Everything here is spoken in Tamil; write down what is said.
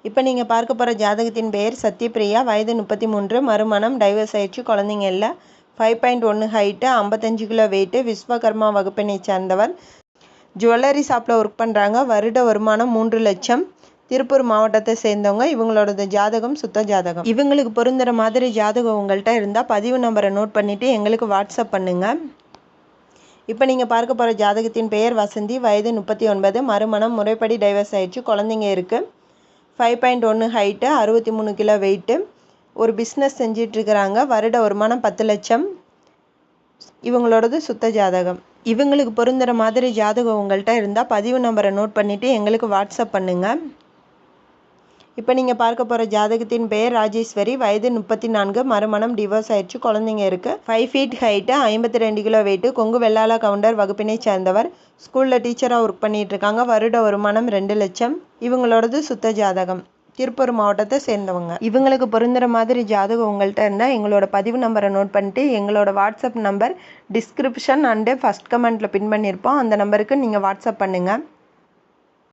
இப்போ நீங்கள் பார்க்க போகிற ஜாதகத்தின் பெயர் சத்யபிரியா, வயது 33, மறுமணம், டைவர்ஸ் ஆயிடுச்சு, குழந்தைங்க இல்லை. 5.1 ஹைட்டு, 55 கிலோ வெயிட்டு, விஸ்வகர்மா வகுப்பினை சேர்ந்தவர். ஜுவல்லரி ஷாப்பில் ஒர்க் பண்ணுறாங்க. வருட வருமானம் 3 லட்சம். திருப்பூர் மாவட்டத்தை சேர்ந்தவங்க. இவங்களோட ஜாதகம் சுத்த ஜாதகம். இவங்களுக்கு பொருந்துகிற மாதிரி ஜாதகம் உங்கள்கிட்ட இருந்தால் பதிவு நம்பரை நோட் பண்ணிவிட்டு எங்களுக்கு வாட்ஸ்அப் பண்ணுங்கள். இப்போ நீங்கள் பார்க்க போகிற ஜாதகத்தின் பெயர் வசந்தி, வயது 39, மறுமணம், முறைப்படி டைவர்ஸ் ஆயிடுச்சு, குழந்தைங்க இருக்குது. 5.1 ஹைட்டு, 63 கிலோ வெயிட்டு, ஒரு பிஸ்னஸ் செஞ்சிட்ருக்கிறாங்க. வருட வருமானம் 10 லட்சம். இவங்களோடது சுத்த ஜாதகம். இவங்களுக்கு பொருந்துகிற மாதிரி ஜாதகம் உங்கள்கிட்ட இருந்தால் பதிவு நம்பரை நோட் பண்ணிவிட்டு எங்களுக்கு வாட்ஸ்அப் பண்ணுங்கள். இப்போ நீங்கள் பார்க்க போகிற ஜாதகத்தின் பெயர் ராஜேஸ்வரி, வயது 34, மறுமணம், டிவோர்ஸ் ஆயிடுச்சு, குழந்தைங்க இருக்குது. 5 feet height, 52 kilo weight, Kongu Vellala Gounder வகுப்பினை சேர்ந்தவர். ஸ்கூலில் டீச்சராக ஒர்க் பண்ணிகிட்டு இருக்காங்க. வருட வருமானம் 2 லட்சம். இவங்களோடது சுத்த ஜாதகம். திருப்பூர் மாவட்டத்தை சேர்ந்தவங்க. இவங்களுக்கு பொருந்துகிற மாதிரி ஜாதகம் உங்கள்கிட்ட இருந்தால் எங்களோட பதிவு நம்பரை நோட் பண்ணிட்டு எங்களோட WhatsApp number description and first கமெண்ட்டில் பின் பண்ணியிருப்போம். அந்த நம்பருக்கு நீங்கள் வாட்ஸ்அப் பண்ணுங்கள்.